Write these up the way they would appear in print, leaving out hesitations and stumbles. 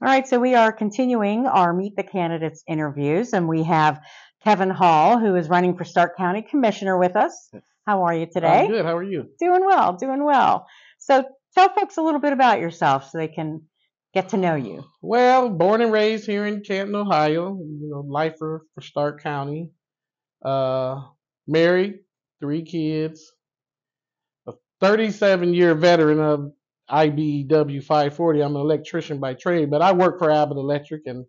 All right, so we are continuing our Meet the Candidates interviews, and we have Kevin Hall, who is running for Stark County Commissioner with us. How are you I'm today? good. How are you? Doing well, doing well. So tell folks a little bit about yourself so they can get to know you. Well, born and raised here in Canton, Ohio. Lifer for Stark County. Uh, Married, 3 kids. A 37-year veteran of IBEW 540. I'm an electrician by trade, but I work for Abbott Electric, and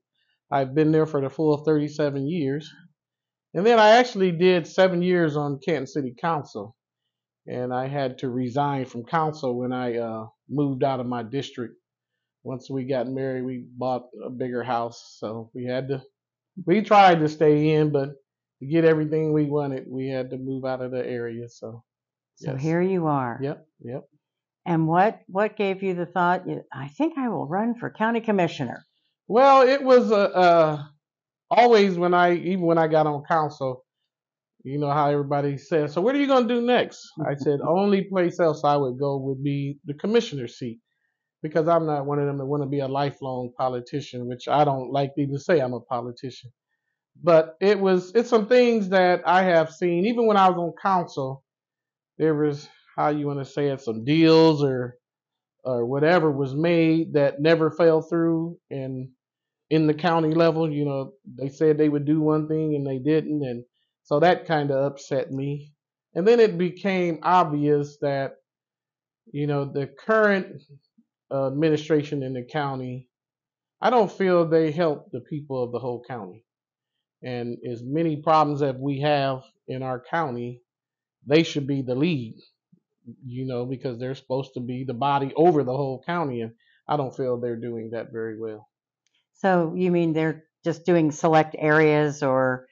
I've been there for the full 37 years. And then I actually did 7 years on Canton City Council, and I had to resign from council when I moved out of my district. Once we got married, we bought a bigger house, so we tried to stay in, but to get everything we wanted, we had to move out of the area. So So yes, here you are. yep. And what gave you the thought, I think I will run for county commissioner? Well, it was always even when I got on council, you know how everybody says, so what are you going to do next? I said, only place else I would go would be the commissioner seat, because I'm not one of them that want to be a lifelong politician, which I don't like to even say I'm a politician. But it's some things that I have seen, even when I was on council, there was, how you want to say it, some deals or whatever was made that never fell through. And in the county level, they said they would do one thing and they didn't. And so that kind of upset me. And then it became obvious that, the current administration in the county, I don't feel they help the people of the whole county. And as many problems that we have in our county, they should be the lead, because they're supposed to be the body over the whole county. And I don't feel they're doing that very well. So you mean they're just doing select areas or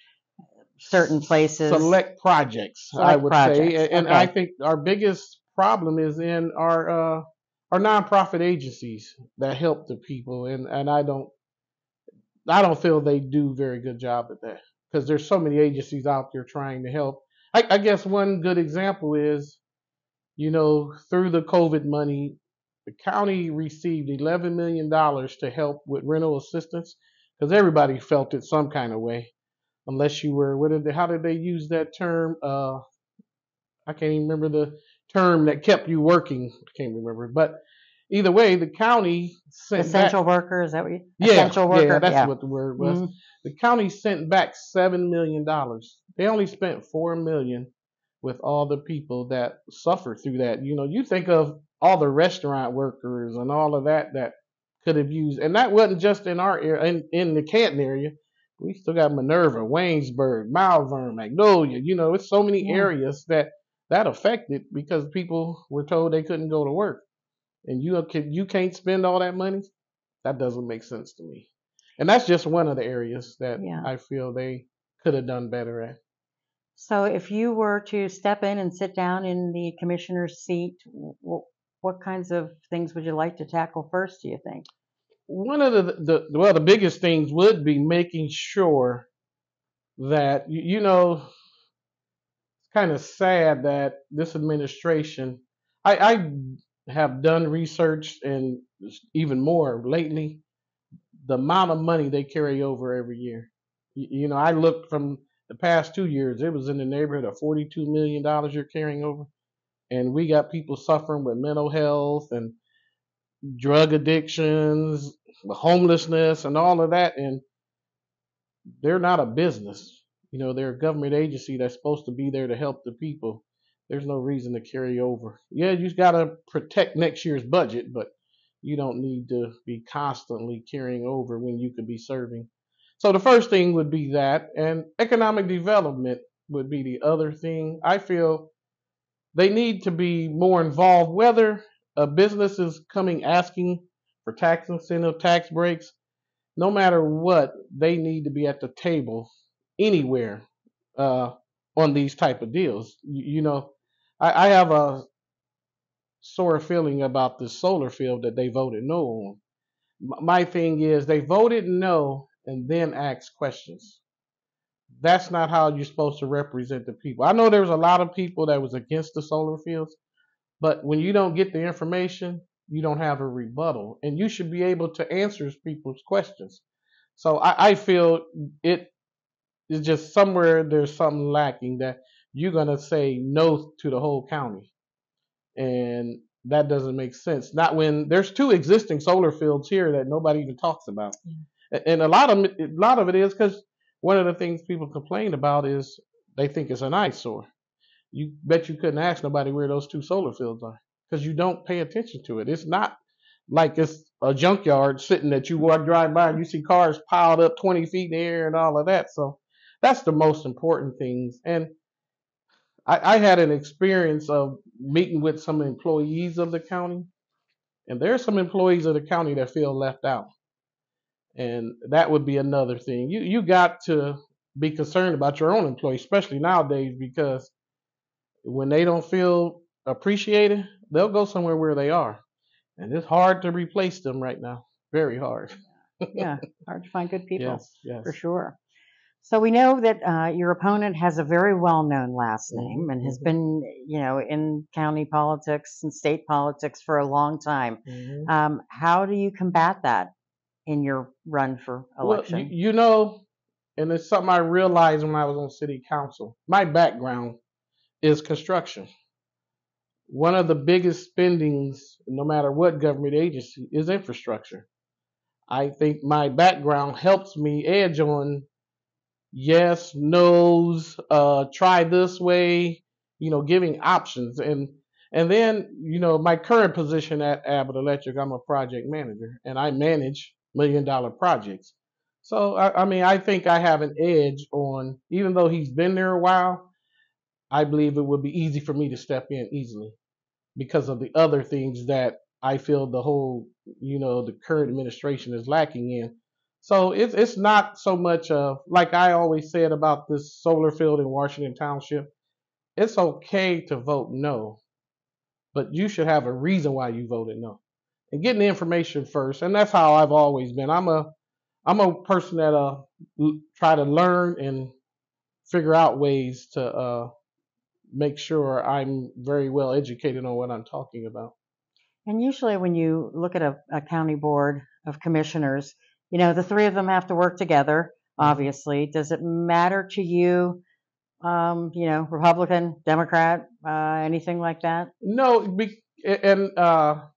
certain places? Select projects, I Select would projects. say. And Okay. I think our biggest problem is in our nonprofit agencies that help the people. And I don't feel they do a very good job at that, because there's so many agencies out there trying to help. I guess one good example is, through the COVID money, the county received $11 million to help with rental assistance, because everybody felt it some kind of way, unless you were, how did they use that term? I can't even remember the term that kept you working. I can't remember, but either way, the county sent Essential back. worker, is that what you? Yeah, Essential worker. yeah, that's Yeah. what the word was. Mhm. The county sent back $7 million. They only spent $4 million with all the people that suffer through that. You think of all the restaurant workers and all of that could have used, and that wasn't just in our area, in the Canton area. We still got Minerva, Waynesburg, Malvern, Magnolia. It's so many Yeah. areas that affected because people were told they couldn't go to work, and you can't spend all that money. That doesn't make sense to me. And that's just one of the areas that Yeah. I feel they could have done better at. So if you were to step in and sit down in the commissioner's seat, what kinds of things would you like to tackle first, do you think? One of the biggest things would be making sure that, it's kind of sad that this administration, I have done research and even more lately, the amount of money they carry over every year. I looked from the past 2 years, it was in the neighborhood of $42 million you're carrying over. And we got people suffering with mental health and drug addictions, homelessness, and all of that. And they're not a business. They're a government agency that's supposed to be there to help the people. There's no reason to carry over. Yeah, you got to protect next year's budget, but you don't need to be constantly carrying over when you could be serving. So the first thing would be that, and economic development would be the other thing. I feel they need to be more involved, whether a business is coming asking for tax incentive, tax breaks, no matter what, they need to be at the table anywhere uh, on these type of deals. I have a sore feeling about this solar field that they voted no on. My thing is they voted no and then asked questions. That's not how you're supposed to represent the people. I know there was a lot of people that was against the solar fields, but when you don't get the information, you don't have a rebuttal, and you should be able to answer people's questions. So I feel it is just somewhere there's something lacking that you're gonna say no to the whole county, and that doesn't make sense. Not when there's two existing solar fields here that nobody even talks about, and a lot of it is because one of the things people complain about is they think it's an eyesore. You bet you couldn't ask nobody where those two solar fields are because you don't pay attention to it. It's not like it's a junkyard sitting that you walk drive by and you see cars piled up 20 feet in the air and all of that. So that's the most important things. And I had an experience of meeting with some employees of the county, and there are some employees of the county that feel left out. And that would be another thing. You got to be concerned about your own employees, especially nowadays, because when they don't feel appreciated, they'll go somewhere where they are. And it's hard to replace them right now. Very hard. Yeah, hard to find good people, Yes, yes. for sure. So we know that your opponent has a very well-known last Mhm, name and has mhm, been, in county politics and state politics for a long time. mhm. How do you combat that in your run for Well, election? and it's something I realized when I was on city council. My background is construction. One of the biggest spendings, no matter what government agency, is infrastructure. I think my background helps me edge on yes, no's, try this way, giving options. And then, my current position at Abbott Electric, I'm a project manager and I manage $1 million projects. So I mean, I think I have an edge on, even though he's been there a while, I believe it would be easy for me to step in easily because of the other things that I feel the current administration is lacking in. So it's not so much of, like I always said about this solar field in Washington Township. It's okay to vote no, but you should have a reason why you voted no, and getting the information first. And that's how I've always been. I'm a person that try to learn and figure out ways to make sure I'm very well educated on what I'm talking about. And usually, when you look at a county board of commissioners, the three of them have to work together, Mhm. obviously. Does it matter to you, Republican, Democrat, anything like that? No, and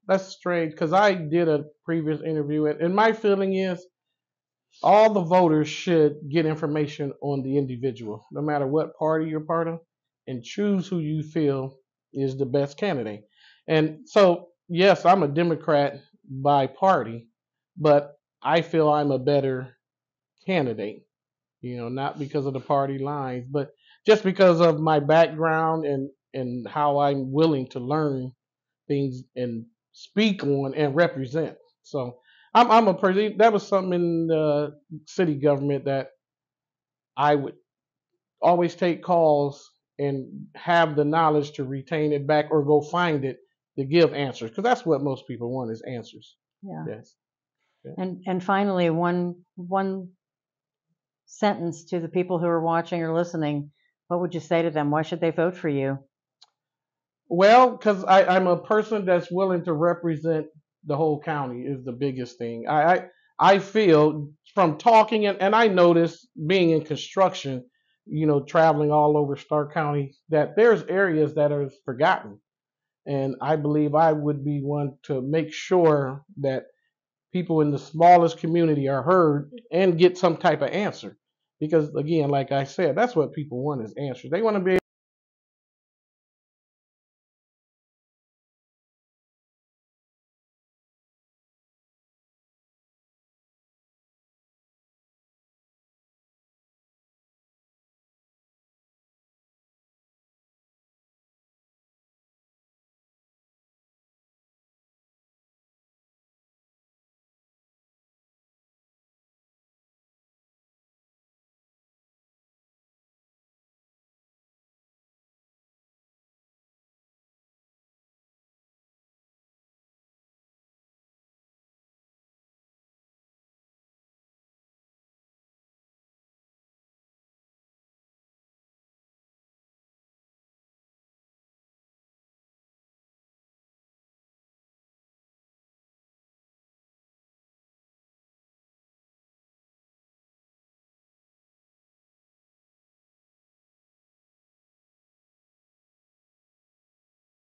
that's strange because I did a previous interview, and my feeling is all the voters should get information on the individual, no matter what party you're part of, and choose who you feel is the best candidate. And so, yes, I'm a Democrat by party, but I feel I'm a better candidate, not because of the party lines, but just because of my background and how I'm willing to learn things and speak on and represent. So I'm a person that was something in the city government that I would always take calls and have the knowledge to retain it back or go find it to give answers because that's what most people want is answers. Yeah. Yes. Yeah. And finally, one sentence to the people who are watching or listening. What would you say to them? Why should they vote for you? Well, because I'm a person that's willing to represent the whole county is the biggest thing. I feel from talking and I notice being in construction, traveling all over Stark County, that there's areas that are forgotten. And I believe I would be one to make sure that people in the smallest community are heard and get some type of answer. Because again, like I said, that's what people want is answers. They want to be